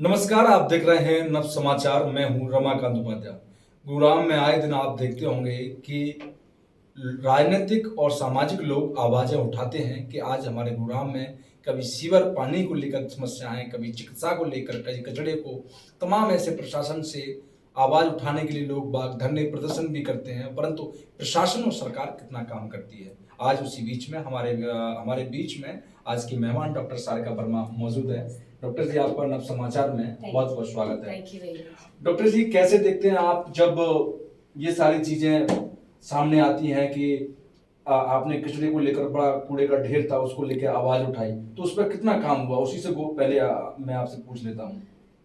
नमस्कार, आप देख रहे हैं नव समाचार। मैं हूं रमाकांत उपाध्याय। गुरुग्राम में आए दिन आप देखते होंगे कि राजनीतिक और सामाजिक लोग आवाजें उठाते हैं कि आज हमारे गुरुग्राम में कभी सीवर पानी को लेकर समस्याएं, कभी चिकित्सा को लेकर, कभी कचड़े को, तमाम ऐसे प्रशासन से आवाज उठाने के लिए लोग बाग धरने प्रदर्शन भी करते हैं, परंतु प्रशासन और सरकार कितना काम करती है। आज उसी बीच में हमारे बीच में आज की मेहमान डॉक्टर सारिका वर्मा मौजूद है। डॉक्टर जी, आपका नव समाचार में बहुत बहुत स्वागत है। डॉक्टर जी, कैसे देखते हैं आप जब ये सारी चीजें सामने आती हैं कि आपने कचरे को लेकर बड़ा कूड़े का ढेर था, उसको लेकर आवाज उठाई, तो उस पर कितना काम हुआ? उसी से पहले मैं आपसे पूछ लेता हूँ।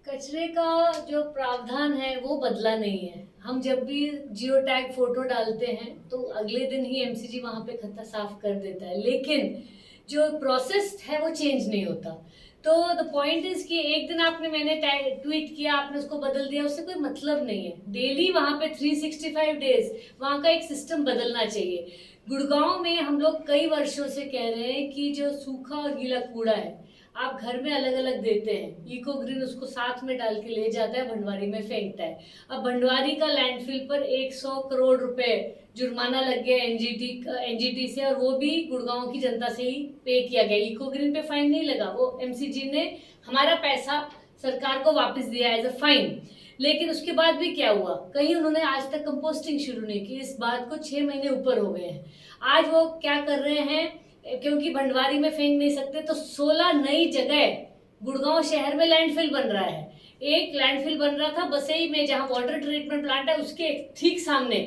कचरे का जो प्रावधान है वो बदला नहीं है। हम जब भी जियो टैग फोटो डालते हैं तो अगले दिन ही एमसीजी वहां पे खत्ता साफ कर देता है, लेकिन जो प्रोसेस है वो चेंज नहीं होता। तो द पॉइंट इज कि एक दिन मैंने ट्वीट किया, आपने उसको बदल दिया, उससे कोई मतलब नहीं है। डेली वहां पे 365 डेज वहां का एक सिस्टम बदलना चाहिए। गुड़गांव में हम लोग कई वर्षों से कह रहे हैं कि जो सूखा और गीला कूड़ा है आप घर में अलग अलग देते हैं, इको ग्रीन उसको साथ में डाल के ले जाता है, भंडवारी में फेंकता है। अब भंडवारी का लैंडफिल पर 100 करोड़ रुपए जुर्माना लग गया एनजीटी से, और वो भी गुड़गांव की जनता से ही पे किया गया। इको ग्रीन पे फाइन नहीं लगा, वो एमसीजी ने हमारा पैसा सरकार को वापस दिया एज अ फाइन। लेकिन उसके बाद भी क्या हुआ, कहीं उन्होंने आज तक कंपोस्टिंग शुरू नहीं की। इस बात को 6 महीने ऊपर हो गए हैं। आज वो क्या कर रहे हैं, क्योंकि भंडवारी में फेंक नहीं सकते तो 16 नई जगह गुड़गांव शहर में लैंडफिल बन रहा है। एक लैंडफिल बन रहा था बसई में, जहां वाटर ट्रीटमेंट प्लांट है उसके ठीक सामने।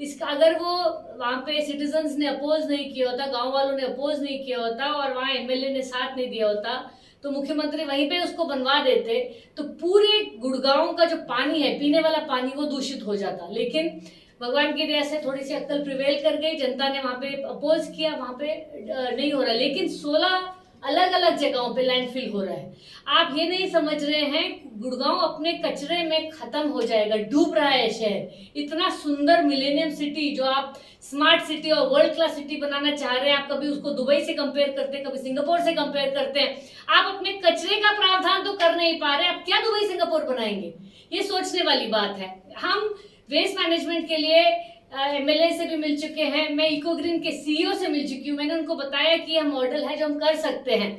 इसका अगर वो वहां पे सिटीजन्स ने अपोज नहीं किया होता, गांव वालों ने अपोज नहीं किया होता और वहां एमएलए ने साथ नहीं दिया होता, तो मुख्यमंत्री वहीं पे उसको बनवा देते, तो पूरे गुड़गांव का जो पानी है, पीने वाला पानी, वो दूषित हो जाता। लेकिन भगवान की दया से थोड़ी सी अक्ल प्रिवेल कर गई, जनता ने वहां पे अपोज किया, वहां पे नहीं हो रहा। लेकिन 16 अलग अलग जगहों पे लैंडफिल हो रहा है। आप ये नहीं समझ रहे हैं, गुड़गांव अपने कचरे में खत्म हो जाएगा, डूब रहा है शहर। इतना सुंदर मिलेनियम सिटी जो आप स्मार्ट सिटी और वर्ल्ड क्लास सिटी बनाना चाह रहे हैं, आप कभी उसको दुबई से कंपेयर करते हैं, कभी सिंगापुर से कंपेयर करते हैं। आप अपने कचरे का प्रावधान तो कर नहीं पा रहे, आप क्या दुबई सिंगापुर बनाएंगे? ये सोचने वाली बात है। हम वेस्ट मैनेजमेंट के लिए एमएलए से भी मिल चुके हैं, मैं इको ग्रीन के सीईओ से मिल चुकी हूँ। मैंने उनको बताया कि यह मॉडल है जो हम कर सकते हैं।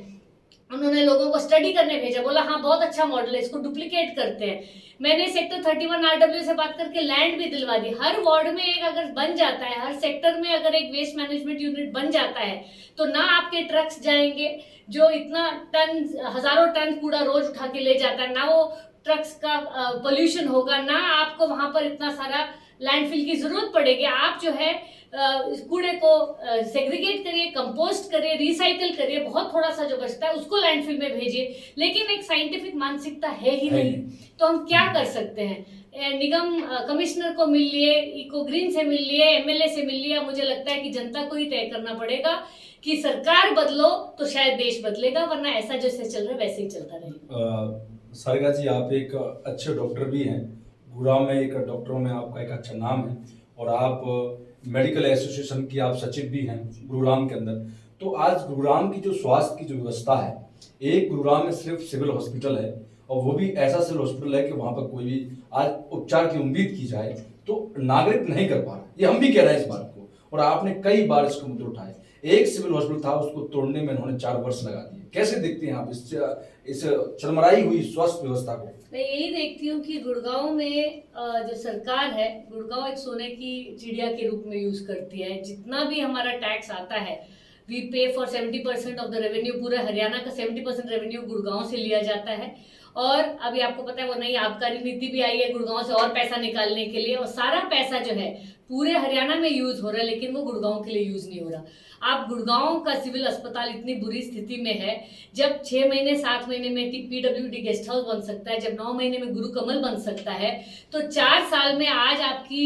उन्होंने लोगों को स्टडी करने भेजा, बोला हाँ बहुत अच्छा मॉडल है, इसको डुप्लीकेट करते हैं। मैंने सेक्टर 31 आरडब्ल्यू से बात करके लैंड भी दिलवा दी। हर वार्ड में एक अगर बन जाता है, हर सेक्टर में अगर एक वेस्ट मैनेजमेंट यूनिट बन जाता है, तो ना आपके ट्रक्स जाएंगे जो इतना टन, हजारों टन कूड़ा रोज उठा के ले जाता है, ना वो ट्रक्स का पोल्यूशन होगा, ना आपको वहां पर इतना सारा लैंडफिल की जरूरत पड़ेगी। आप जो है इस कूड़े को सेग्रीगेट करिए, कंपोस्ट करिए, रिसाइकल करिए, बहुत थोड़ा सा जो बचता है उसको लैंडफिल में भेजिए। लेकिन एक साइंटिफिक मानसिकता है ही नहीं, तो हम क्या कर सकते हैं? निगम कमिश्नर को मिल लिए, इको ग्रीन से मिल लिए, एमएलए से मिल लिया। मुझे लगता है कि जनता को ही तय करना पड़ेगा कि सरकार बदलो तो शायद देश बदलेगा, वरना ऐसा जैसे चल रहा है वैसे ही चलता रहेगा। सारिका जी, आप एक अच्छे डॉक्टर भी हैं। गुरुग्राम में एक डॉक्टरों में आपका एक अच्छा नाम है, और आप मेडिकल एसोसिएशन की आप सचिव भी हैं गुरुग्राम के अंदर। तो आज गुरुग्राम की जो स्वास्थ्य की जो व्यवस्था है, एक गुरुग्राम में सिर्फ सिविल हॉस्पिटल है, और वो भी ऐसा सिविल हॉस्पिटल है कि वहां पर कोई भी आज उपचार की उम्मीद की जाए तो नागरिक नहीं कर पा रहा। ये हम भी कह रहे हैं इस बात को, और आपने कई बार इसको मुद्दे उठाए। एक सिविल हॉस्पिटल था, उसको तोड़ने में इन्होंने 4 वर्ष लगा दिए। कैसे देखते हैं आप इस चरमराई हुई स्वास्थ्य व्यवस्था को? मैं यही देखती हूँ कि गुड़गांव में जो सरकार है, गुड़गांव एक सोने की चिड़िया के रूप में यूज करती है। जितना भी हमारा टैक्स आता है, वी पे फॉर 70% ऑफ द रेवेन्यू। पूरे हरियाणा का 70% रेवेन्यू गुड़गांव से लिया जाता है। और अभी आपको पता है वो नई आबकारी नीति भी आई है गुड़गांव से और पैसा निकालने के लिए, और सारा पैसा जो है पूरे हरियाणा में यूज हो रहा है, लेकिन वो गुड़गांव के लिए यूज नहीं हो रहा। आप गुड़गांव का सिविल अस्पताल इतनी बुरी स्थिति में है, जब 6 महीने 7 महीने में पीडब्ल्यूडी गेस्ट हाउस बन सकता है, जब 9 महीने में गुरु कमल बन सकता है, तो 4 साल में आज आपकी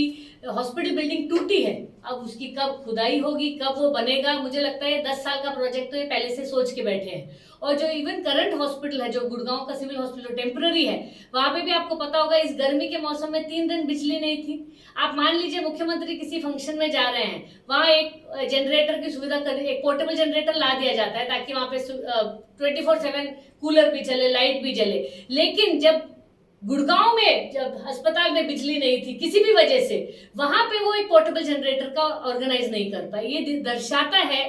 हॉस्पिटल बिल्डिंग टूटी है। अब उसकी कब खुदाई होगी, कब वो बनेगा? मुझे लगता है 10 साल का प्रोजेक्ट तो ये पहले से सोच के बैठे हैं। और जो इवन करंट हॉस्पिटल है, जो गुड़गांव का सिविल हॉस्पिटल टेम्पररी है, वहां पे भी आपको पता होगा इस गर्मी के मौसम में 3 दिन बिजली नहीं थी। आप मान लीजिए मुख्यमंत्री मुख्यमंत्री किसी फंक्शन में जा रहे हैं, वहां एक जनरेटर की सुविधा कर, एक पोर्टेबल जनरेटर ला दिया जाता है ताकि वहां पे 24/7 कूलर भी चले, लाइट भी जले। लेकिन जब गुड़गांव में जब अस्पताल में बिजली नहीं थी किसी भी वजह से, वहां पे वो एक पोर्टेबल जनरेटर का ऑर्गेनाइज नहीं कर पाए। ये दर्शाता है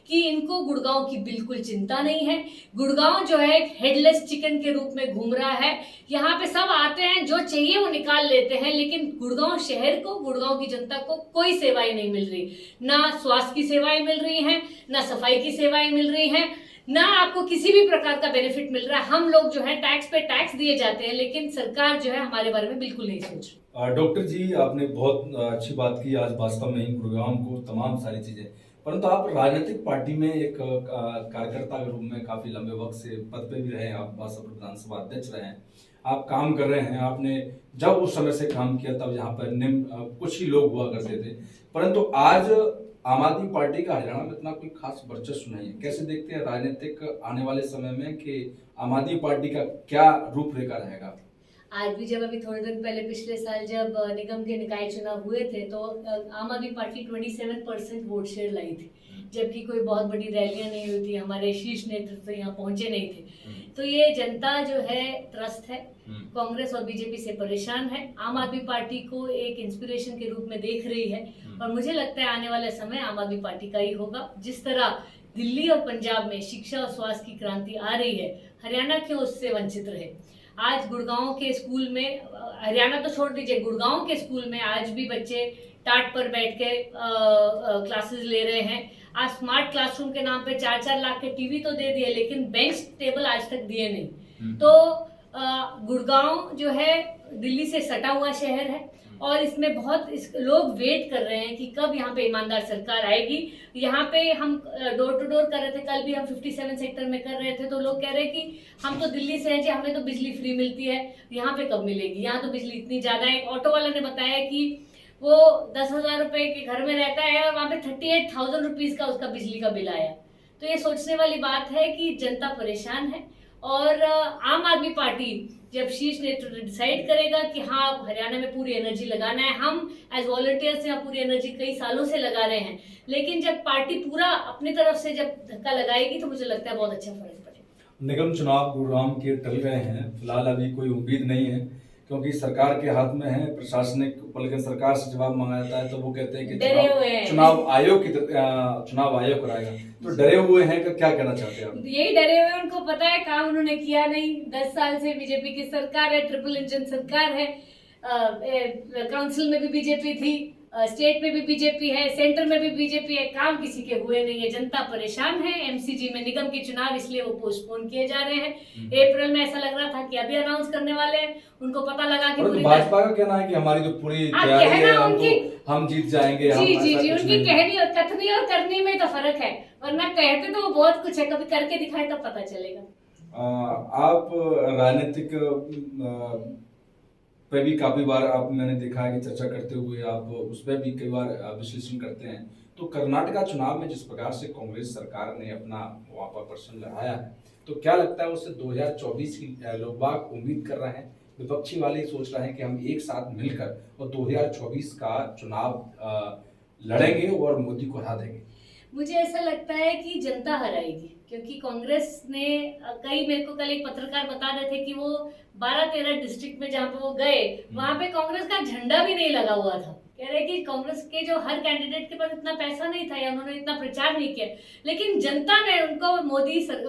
कि इनको गुड़गांव की बिल्कुल चिंता नहीं है। गुड़गांव जो है एक हेडलेस चिकन के रूप में घूम रहा है। यहाँ पे सब आते हैं, जो चाहिए वो निकाल लेते हैं, लेकिन गुड़गांव शहर को, गुड़गांव की जनता को कोई सेवाएं नहीं मिल रही। ना स्वास्थ्य की सेवाएं मिल रही हैं, ना सफाई की सेवाएं मिल रही हैं, ना आपको किसी भी प्रकार का बेनिफिट मिल रहा है। हम लोग जो है टैक्स पे टैक्स दिए जाते हैं, लेकिन सरकार जो है हमारे बारे में बिल्कुल नहीं सोच रही। डॉक्टर जी, आपने बहुत अच्छी बात की। आज वास्तव में ही गुड़गांव को तमाम सारी चीजें, परंतु आप राजनीतिक पार्टी में एक कार्यकर्ता के रूप में काफी लंबे वक्त से पद पे भी रहे हैं, आप बांसवाड़ा विधानसभा अध्यक्ष रहे हैं, आप काम कर रहे हैं। आपने जब उस समय से काम किया तब यहाँ पर निम्न कुछ ही लोग हुआ करते थे, परंतु आज आम आदमी पार्टी का हरियाणा में इतना कोई खास वर्चस्व नहीं है। कैसे देखते हैं राजनीतिक आने वाले समय में कि आम आदमी पार्टी का क्या रूपरेखा रहेगा? आज भी जब अभी थोड़े दिन पहले पिछले साल जब निगम के निकाय चुनाव हुए थे तो आम आदमी पार्टी 27% वोट शेयर लाई थी, जबकि कोई बहुत बड़ी रैलियां नहीं हुई थी, हमारे शीर्ष नेतृत्व यहाँ पहुंचे नहीं थे। तो ये जनता जो है त्रस्त है, कांग्रेस और बीजेपी से परेशान है, आम आदमी पार्टी को एक इंस्पिरेशन के रूप में देख रही है, और मुझे लगता है आने वाले समय आम आदमी पार्टी का ही होगा। जिस तरह दिल्ली और पंजाब में शिक्षा और स्वास्थ्य की क्रांति आ रही है, हरियाणा क्यों उससे वंचित रहे। आज गुड़गांव के स्कूल में, हरियाणा तो छोड़ दीजिए, गुड़गांव के स्कूल में आज भी बच्चे टाट पर बैठ के क्लासेस ले रहे हैं। आज स्मार्ट क्लासरूम के नाम पे 4-4 लाख के टीवी तो दे दिए, लेकिन बेंच टेबल आज तक दिए नहीं। तो गुड़गांव जो है दिल्ली से सटा हुआ शहर है, और इसमें बहुत लोग वेट कर रहे हैं कि कब यहाँ पे ईमानदार सरकार आएगी। यहाँ पे हम डोर टू डोर कर रहे थे, कल भी हम 57 सेक्टर में कर रहे थे, तो लोग कह रहे हैं कि हम तो दिल्ली से हैं जी, हमें तो बिजली फ्री मिलती है, यहाँ पे कब मिलेगी, यहाँ तो बिजली इतनी ज्यादा है। ऑटो वाला ने बताया कि वो 10,000 रुपए के घर में रहता है और वहाँ पे 38,000 रुपीज का उसका बिजली का बिल आया। तो ये सोचने वाली बात है कि जनता परेशान है, और आम आदमी पार्टी जब शीर्ष नेतृत्व डिसाइड करेगा कि हाँ हरियाणा में पूरी एनर्जी लगाना है, हम एज वॉलंटियर्स यहाँ पूरी एनर्जी कई सालों से लगा रहे हैं, लेकिन जब पार्टी पूरा अपनी तरफ से जब धक्का लगाएगी तो मुझे लगता है बहुत अच्छा फर्क पड़ेगा। निगम चुनाव गुरुग्राम के टल गए हैं, फिलहाल अभी कोई उम्मीद नहीं है, क्योंकि सरकार के हाथ में है प्रशासनिक, लेकिन सरकार से जवाब मांगा जाता है तो वो कहते हैं कि चुनाव आयोग कराएगा। तो डरे हुए हैं कि क्या कहना चाहते हैं आप? यही डरे हुए, उनको पता है काम उन्होंने किया नहीं। 10 साल से बीजेपी की सरकार है, ट्रिपल इंजन सरकार है, काउंसिल में भी बीजेपी थी, स्टेट में भी बीजेपी है, सेंटर में भी बीजेपी है, काम किसी के हुए नहीं है, जनता परेशान है। एमसीजी में निगम के चुनाव इसलिए वो पोस्टपोन किए जा रहे हैं। अप्रैल में ऐसा लग रहा था कि अभी अनाउंस करने वाले हैं, उनको पता लगा कि तो भाजपा का कहना है कि हमारी तो पूरी तैयारी है, हम जीत जाएंगे। जी, उनकी कहनी और कथनी और करनी में तो फर्क है, वरना कहते तो वो बहुत कुछ है, कभी करके दिखाए तब पता चलेगा। आप राजनीतिक पे भी काफी बार मैंने देखा है कि चर्चा करते हुए आप उस पर भी कई बार विश्लेषण करते हैं। तो कर्नाटका चुनाव में जिस प्रकार से कांग्रेस सरकार ने अपना वहां पर प्रश्न लड़ाया है, तो क्या लगता है उससे 2024 की लोग बाग उम्मीद कर रहे हैं? विपक्षी वाले सोच रहे हैं कि हम एक साथ मिलकर और 2024 का चुनाव लड़ेंगे और मोदी को हरा देंगे। मुझे ऐसा लगता है कि जनता हराएगी, क्योंकि कांग्रेस ने मेरे को कल एक पत्रकार बता रहे थे कि वो 12-13 डिस्ट्रिक्ट में जहाँ पे वो गए वहां पे कांग्रेस का झंडा भी नहीं लगा हुआ था। कह रहे कि कांग्रेस के जो हर कैंडिडेट के पास इतना पैसा नहीं था या उन्होंने इतना प्रचार नहीं किया, लेकिन जनता ने उनको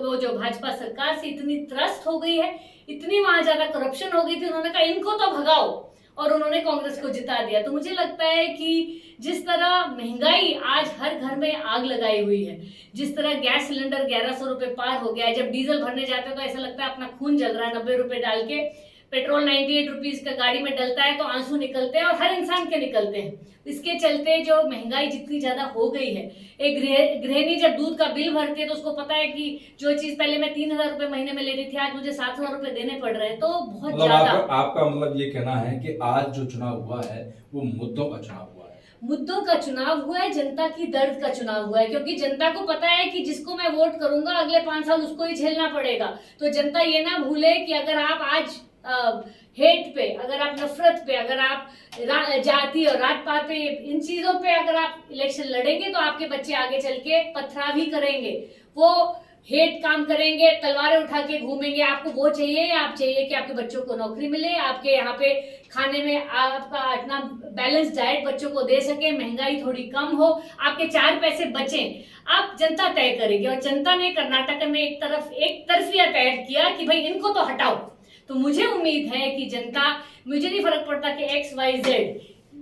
वो जो भाजपा सरकार से इतनी त्रस्त हो गई है, इतनी वहां ज्यादा करप्शन हो गई थी, उन्होंने कहा इनको तो भगाओ, और उन्होंने कांग्रेस को जिता दिया। तो मुझे लगता है कि जिस तरह महंगाई आज हर घर में आग लगाई हुई है, जिस तरह गैस सिलेंडर 1100 रुपए पार हो गया है, जब डीजल भरने जाते हो तो ऐसा लगता है अपना खून जल रहा है, 90 रुपए डाल के पेट्रोल 98 रुपीज का गाड़ी में डलता है तो आंसू निकलते हैं, और हर इंसान के निकलते हैं। इसके चलते जो महंगाई जितनी ज्यादा हो गई है, एक गृहिणी जब दूध का बिल भरती है तो उसको पता है कि जो चीज पहले मैं 3,000 रुपए महीने में ले रही थी आज मुझे 7,000 रुपए देने पड़ रहे हैं, तो बहुत ज्यादा। आपका मतलब ये कहना है कि आज जो चुनाव हुआ है वो मुद्दों का चुनाव हुआ है? मुद्दों का चुनाव हुआ है, जनता की दर्द का चुनाव हुआ है, क्योंकि जनता को पता है कि जिसको मैं वोट करूंगा अगले 5 साल उसको ही झेलना पड़ेगा। तो जनता ये ना भूले कि अगर आप आज हेट पे, अगर आप नफरत पे, अगर आप जाति और रात पात पे, इन चीजों पे अगर आप इलेक्शन लड़ेंगे तो आपके बच्चे आगे चल के पथराव ही करेंगे। वो हेट काम करेंगे, तलवारें उठा के घूमेंगे। आपको वो चाहिए या आप चाहिए कि आपके बच्चों को नौकरी मिले, आपके यहाँ पे खाने में आपका इतना बैलेंस डाइट बच्चों को दे सके, महंगाई थोड़ी कम हो, आपके 4 पैसे बचें, आप जनता तय करेगी। और जनता ने कर्नाटक में एक तरफिया तय किया कि भाई इनको तो हटाओ। तो मुझे उम्मीद है कि जनता, मुझे नहीं फर्क पड़ता कि XYZ,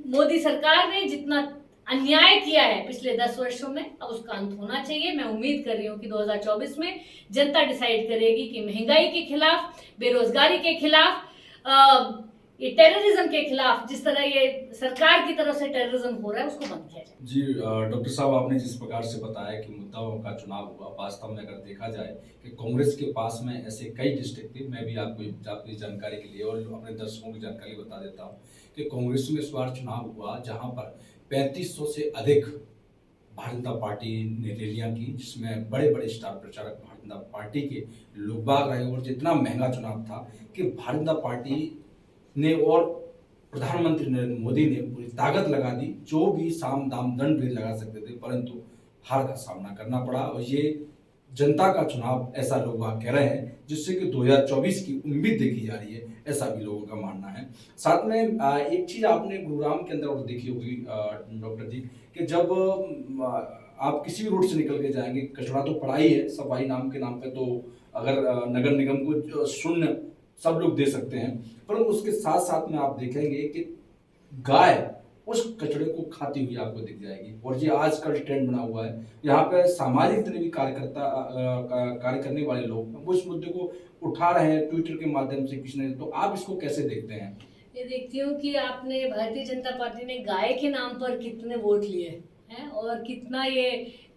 मोदी सरकार ने जितना अन्याय किया है पिछले 10 वर्षों में, अब उसका अंत होना चाहिए। मैं उम्मीद कर रही हूँ कि 2024 में जनता डिसाइड करेगी कि महंगाई के खिलाफ, बेरोजगारी के खिलाफ, ये टेररिज्म के खिलाफ, जिस तरह ये सरकार की तरफ से टेररिज्म हो रहा है, उसको बंद किया जाए। जी डॉक्टर साहब, आपने जिस प्रकार से बताया कि मुद्दाओं का चुनाव हुआ, वास्तव में अगर देखा जाए कि कांग्रेस के पास में ऐसे कई डिस्ट्रिक्ट थे। मैं भी आपकी जानकारी के लिए और अपने दर्शकों की जानकारी बता देता हूँ कि कांग्रेस में इस बार चुनाव हुआ जहाँ पर 3500 से अधिक भारतीय जनता पार्टी ने रैलियां की, जिसमें बड़े बड़े स्टार प्रचारक भारतीय जनता पार्टी के लोग बाग रहे। और जितना महंगा चुनाव था कि भारतीय जनता पार्टी ने और प्रधानमंत्री नरेंद्र मोदी ने पूरी ताकत लगा दी, जो भी साम दाम दंड भी लगा सकते थे, परंतु हार का सामना करना पड़ा। और ये जनता का चुनाव ऐसा लोग वहां कह रहे हैं, जिससे कि 2024 की उम्मीद देखी जा रही है, ऐसा भी लोगों का मानना है। साथ में एक चीज आपने गुरुग्राम के अंदर और देखी होगी डॉक्टर जी, कि जब आप किसी भी रोड से निकल के जाएंगे, कचरा तो पड़ा ही है, सफाई नाम के नाम पे, तो अगर नगर निगम को शून्य सब लोग दे सकते हैं, पर उसके साथ साथ में आप देखेंगे कि गाय उस कचड़े को खाती हुई आपको दिख जाएगी। और ये आजकल ट्रेंड बना हुआ है, यहाँ पे सामाजिक जितने भी कार्यकर्ता कार्य करने वाले लोग वो इस मुद्दे को उठा रहे हैं ट्विटर के माध्यम से किसी ने। तो आप इसको कैसे देखते हैं? ये देखती हूँ कि आपने, भारतीय जनता पार्टी ने गाय के नाम पर कितने वोट लिए हैं, और कितना ये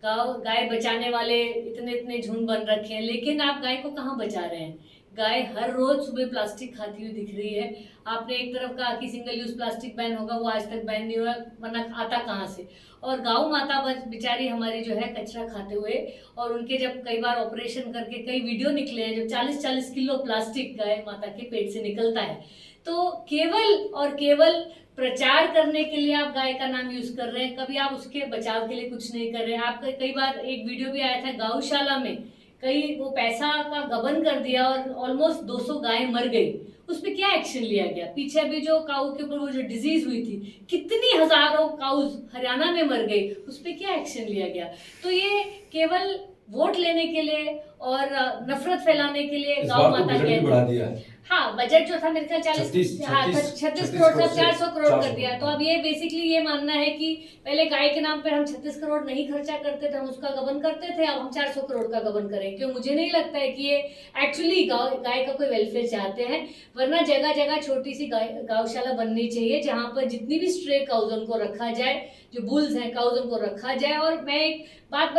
गाय बचाने वाले इतने इतने झुंड बन रखे हैं, लेकिन आप गाय को कहाँ बचा रहे हैं? गाय हर रोज सुबह प्लास्टिक खाती हुई दिख रही है। आपने एक तरफ कहा कि सिंगल यूज प्लास्टिक बैन होगा, वो आज तक बैन नहीं हुआ, वरना आता कहाँ से? और गौ माता बेचारी हमारी जो है कचरा खाते हुए, और उनके जब कई बार ऑपरेशन करके कई वीडियो निकले हैं, जब 40-40 किलो प्लास्टिक गाय माता के पेट से निकलता है। तो केवल और केवल प्रचार करने के लिए आप गाय का नाम यूज कर रहे हैं, कभी आप उसके बचाव के लिए कुछ नहीं कर रहे हैं। आप कई बार एक वीडियो भी आया था गौशाला में, कई वो पैसा का गबन कर दिया और ऑलमोस्ट 200 गाय मर गई। उस पर क्या एक्शन लिया गया? पीछे अभी जो काऊ के ऊपर वो जो डिजीज हुई थी, कितनी हजारों काउज हरियाणा में मर गई, उस पर क्या एक्शन लिया गया? तो ये केवल वोट लेने के लिए और नफरत फैलाने के लिए गौ माता के बढ़ा दिया है। हाँ, बजट जो था मेरे ख्याल 36 करोड़ था, 400 करोड़ कर दिया। तो अब ये बेसिकली ये मानना है कि पहले गाय के नाम पर हम 36 करोड़ नहीं खर्चा करते थे, हम उसका गबन करते थे, अब हम 400 करोड़ का गबन करें। क्यों? मुझे नहीं लगता है कि ये एक्चुअली गाय का कोई वेलफेयर चाहते हैं। वरना जगह जगह छोटी सी गौशाला बननी चाहिए, जहां पर जितनी भी स्ट्रे काउज उनको रखा जाए, जो बुल्स हैं काउज उनको रखा जाए। और मैं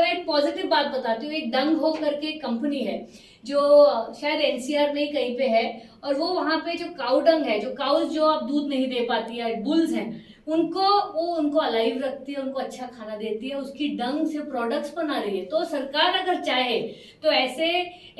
एक पॉजिटिव बात बताती हूँ। एक डंग हो करके कंपनी है जो शायद NCR में ही कहीं पे है, और वो वहाँ पे जो काउ डंग है, जो काउज जो अब दूध नहीं दे पाती है, बुल्स हैं, उनको अलाइव रखती है, उनको अच्छा खाना देती है, उसकी डंग से प्रोडक्ट्स बना रही है। तो सरकार अगर चाहे तो ऐसे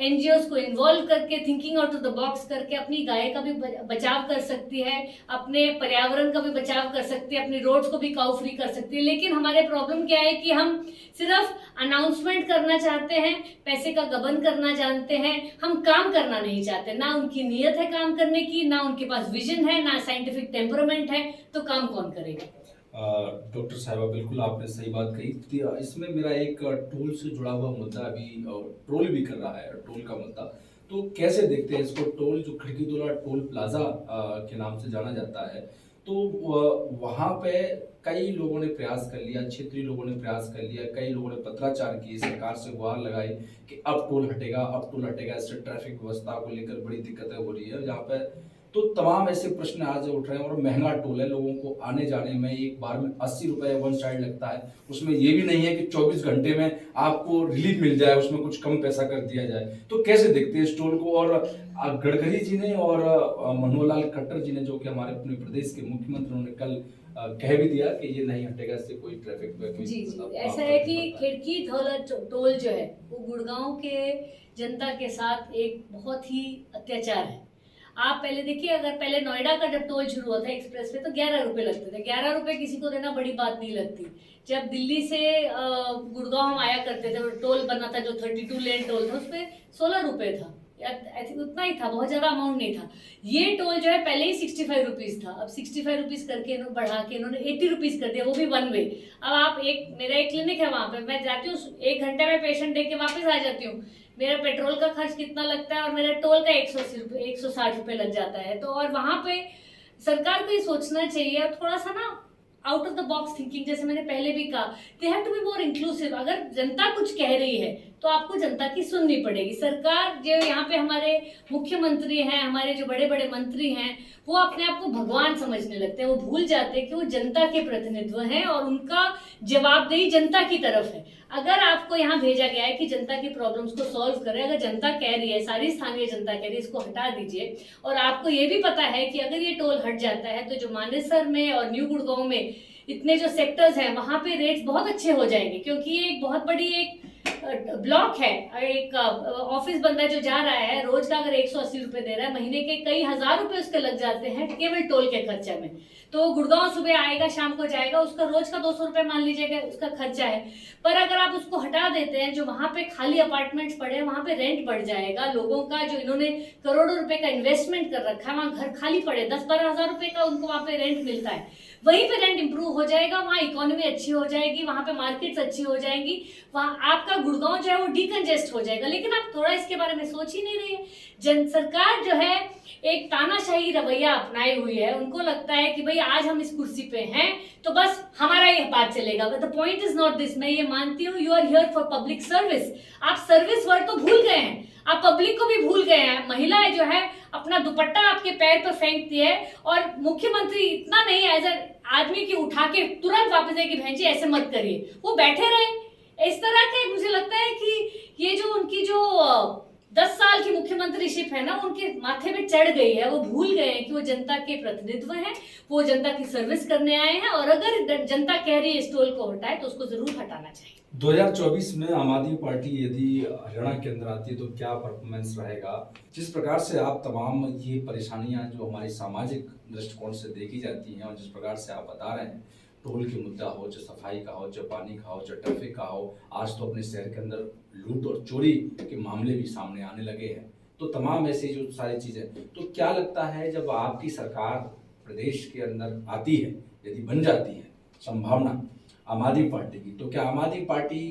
NGOs को इन्वॉल्व करके, thinking out of the box करके, अपनी गाय का भी बचाव कर सकती है, अपने पर्यावरण का भी बचाव कर सकती है, अपनी रोड्स को भी काउ फ्री कर सकती है। लेकिन हमारे प्रॉब्लम क्या है कि हम सिर्फ अनाउंसमेंट करना चाहते हैं, पैसे का गबन करना जानते हैं, हम काम करना नहीं चाहते। ना उनकी नीयत है काम करने की, ना उनके पास विजन है, ना साइंटिफिक टेम्परामेंट है, तो काम कौन करेगा? डॉक्टर साहिबा, बिल्कुल आपने सही बात कही। इसमें मेरा एक टोल से जुड़ा हुआ मुद्दा अभी ट्रोल भी कर रहा है, टोल का मुद्दा। तो कैसे देखते हैं इसको? टोल जो खिड़कीदोला टोल प्लाजा के नाम से जाना जाता है, तो वहाँ पे कई लोगों ने प्रयास कर लिया, क्षेत्रीय लोगों ने प्रयास कर लिया, कई लोगों ने पत्राचार किए, सरकार से गुहार लगाई कि अब टोल हटेगा, अब टोल हटेगा। इससे ट्रैफिक व्यवस्था को लेकर बड़ी दिक्कतें हो रही है यहाँ पे। तो तमाम ऐसे प्रश्न आज उठ रहे हैं। और महंगा टोल है, लोगों को आने जाने में एक बार में 80 रुपए वन साइड लगता है। उसमें ये भी नहीं है कि 24 घंटे में आपको रिलीफ मिल जाए, उसमें कुछ कम पैसा कर दिया जाए। तो कैसे देखते हैं इस टोल को? और गडकरी जी ने और मनोहर लाल खट्टर जी ने, जो कि हमारे अपने प्रदेश के मुख्यमंत्री, उन्होंने कल कह भी दिया कि ये नहीं हटेगा, इससे कोई ट्रैफिक जी ऐसा है कि खिड़की टोल जो है वो गुड़गांव के जनता के साथ एक बहुत ही अत्याचार है। आप पहले देखिए, अगर पहले नोएडा का जब टोल शुरू हुआ था एक्सप्रेस पे तो 11 रुपए लगते थे। 11 रुपए किसी को देना बड़ी बात नहीं लगती। जब दिल्ली से गुड़गांव हम आया करते थे, टोल बना था जो 32 लेन टोल था, उस पर 16 रुपए था, आई थिंक उतना ही था, बहुत ज्यादा अमाउंट नहीं था। ये टोल जो है पहले ही 65 रुपीज था, अब 65 रुपीज करके इन्होंने बढ़ा के इन्होंने 80 रुपीज कर दिया, वो भी वन वे। अब आप मेरा एक क्लिनिक है वहां पे, मैं जाती हूँ 1 घंटे में पेशेंट देख के वापस आ जाती हूँ। मेरा पेट्रोल का खर्च कितना लगता है और मेरा टोल का 180 रुपये 160 रुपये लग जाता है। तो और वहां पे सरकार को ये सोचना चाहिए और थोड़ा सा ना out of the box thinking, जैसे मैंने पहले भी कहा, they have to be more inclusive. अगर जनता कुछ कह रही है तो आपको जनता की सुननी पड़ेगी। सरकार जो यहाँ पे हमारे मुख्यमंत्री हैं, हमारे जो बड़े बड़े मंत्री हैं, वो अपने आप को भगवान समझने लगते हैं। वो भूल जाते हैं कि वो जनता के प्रतिनिधित्व हैं और उनका जवाबदेही जनता की तरफ है। अगर आपको यहाँ भेजा गया है कि जनता की प्रॉब्लम्स को सॉल्व करें, अगर जनता कह रही है, सारी स्थानीय जनता कह रही है इसको हटा दीजिए, और आपको ये भी पता है कि अगर ये टोल हट जाता है तो जो मानेसर में और न्यू गुड़गांव में इतने जो सेक्टर्स हैं वहां पे रेट्स बहुत अच्छे हो जाएंगे, क्योंकि ये एक बहुत बड़ी एक ब्लॉक है। एक ऑफिस बंदा जो जा रहा है रोज का अगर 180 रुपए दे रहा है, महीने के कई हजार रुपए उसके लग जाते हैं केवल टोल के खर्चे में। तो गुड़गांव सुबह आएगा शाम को जाएगा, उसका रोज का 200 रुपए मान लीजिएगा उसका खर्चा है। पर अगर आप उसको हटा देते हैं, जो वहां पे खाली अपार्टमेंट्स पड़े हैं वहां पे रेंट बढ़ जाएगा लोगों का, जो इन्होंने करोड़ों रुपए का इन्वेस्टमेंट कर रखा है, वहां घर खाली पड़े 10-12 हजार रुपए का उनको वहां पे रेंट मिलता है, वहीं पे रेंट इंप्रूव हो जाएगा, वहां इकोनॉमी अच्छी हो जाएगी, वहां पे मार्केट्स अच्छी हो जाएंगी, वहां आपका गुड़गांव जो है वो डिकंजेस्ट हो जाएगा। लेकिन आप थोड़ा इसके बारे में सोच ही नहीं रहे हैं। जन सरकार जो है एक तानाशाही रवैया अपनाई हुई है। उनको लगता है कि भाई आज हम इस कुर्सी पे हैं तो बस हमारा ही बात चलेगा। But the point is not this. मैं ये मानती हूँ you are here for public service. आप सर्विस वर्ड तो भूल गए हैं, आप पब्लिक को भी भूल गए हैं। महिलाएं जो है अपना दुपट्टा आपके पैर पर फेंकती है और मुख्यमंत्री इतना नहीं एज ए आदमी की उठा के तुरंत वापस है कि बहन जी ऐसे मत करिए, वो बैठे रहे। इस तरह के मुझे लगता है कि ये जो उनकी जो 10 साल की मुख्यमंत्रीशिप है ना, उनके माथे पे चढ़ गई है। वो भूल गए हैं कि वो जनता के प्रतिनिधित्व हैं, वो जनता की सर्विस करने आए हैं, और अगर जनता कह रही है इस टोल को हटाए तो उसको जरूर हटाना चाहिए। 2024 में आम आदमी पार्टी यदि हरियाणा के अंदर आती है तो क्या परफॉर्मेंस रहेगा? जिस प्रकार से आप तमाम ये परेशानियां जो हमारी सामाजिक दृष्टिकोण से देखी जाती हैं और जिस प्रकार से आप बता रहे हैं, टोल के मुद्दा हो, जो सफाई का हो, जो पानी का हो, जो ट्रैफिक का हो, आज तो अपने शहर के अंदर लूट और चोरी के मामले भी सामने आने लगे हैं, तो तमाम ऐसी जो सारी चीजें, तो क्या लगता है जब आपकी सरकार प्रदेश के अंदर आती है, यदि बन जाती है संभावना आम आदमी पार्टी की, तो क्या आम आदमी पार्टी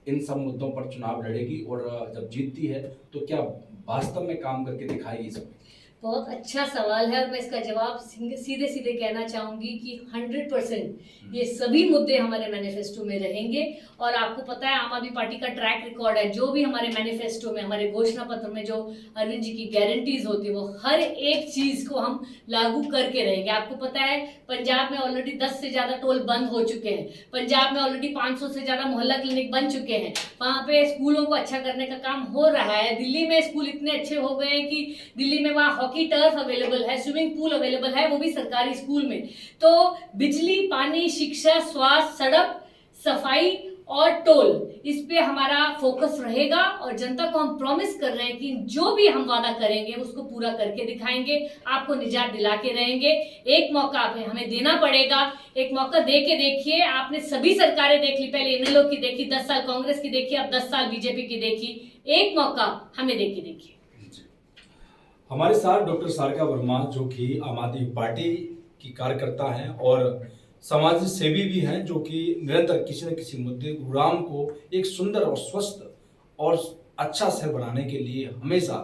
इन सब मुद्दों पर चुनाव लड़ेगी और जब जीतती है तो क्या वास्तव में काम करके दिखाएगी सब? बहुत अच्छा सवाल है और मैं इसका जवाब सीधे सीधे कहना चाहूंगी कि 100% ये सभी मुद्दे हमारे मैनिफेस्टो में रहेंगे। और आपको पता है आम आदमी पार्टी का ट्रैक रिकॉर्ड है, जो भी हमारे मैनिफेस्टो में, हमारे घोषणा पत्र में जो अरविंद जी की गारंटीज होती है, वो हर एक चीज को हम लागू करके रहेंगे। आपको पता है पंजाब में ऑलरेडी 10 से ज्यादा टोल बंद हो चुके हैं, पंजाब में ऑलरेडी 500 से ज्यादा मोहल्ला क्लिनिक बन चुके हैं, वहां पे स्कूलों को अच्छा करने का काम हो रहा है। दिल्ली में स्कूल इतने अच्छे हो गए हैं कि दिल्ली में वहाँ हॉकी टर्फ अवेलेबल है, स्विमिंग पूल अवेलेबल है, वो भी सरकारी स्कूल में। तो बिजली, पानी, शिक्षा, स्वास्थ्य, सड़क, सफाई और टोल, इस पे हमारा फोकस रहेगा। और जनता को हम प्रॉमिस कर रहे हैं कि जो भी हम वादा करेंगे उसको पूरा करके दिखाएंगे, आपको निजात दिला के रहेंगे। एक मौका हमें देना पड़ेगा, एक मौका दे के देखिए। आपने सभी सरकारें देख ली, पहले इनेलो की देखी, 10 साल कांग्रेस की देखी, अब 10 साल बीजेपी की देखी। एक मौका हमें दे के देखिए। हमारे साथ डॉक्टर सारिका वर्मा, जो कि आम आदमी पार्टी की कार्यकर्ता हैं और समाज सेवी भी हैं, जो कि निरंतर किसी न किसी मुद्दे गुरुग्राम को एक सुंदर और स्वस्थ और अच्छा शहर बनाने के लिए हमेशा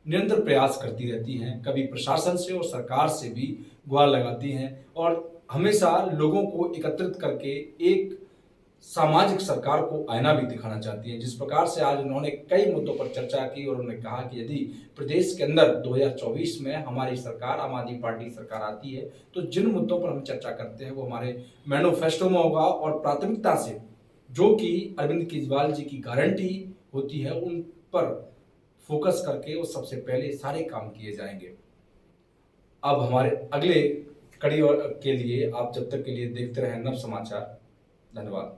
निरंतर प्रयास करती रहती हैं। कभी प्रशासन से और सरकार से भी गुहार लगाती हैं और हमेशा लोगों को एकत्रित करके एक सामाजिक सरकार को आईना भी दिखाना चाहती हैं। जिस प्रकार से आज उन्होंने कई मुद्दों पर चर्चा की और उन्होंने कहा कि यदि प्रदेश के अंदर 2024 में हमारी सरकार, आम आदमी पार्टी सरकार आती है, तो जिन मुद्दों पर हम चर्चा करते हैं वो हमारे मैनिफेस्टो में होगा और प्राथमिकता से जो कि अरविंद केजरीवाल जी की गारंटी होती है उन पर फोकस करके वो सबसे पहले सारे काम किए जाएंगे। अब हमारे अगले कड़ी के लिए आप जब तक के लिए देखते रहें नव समाचार। धन्यवाद।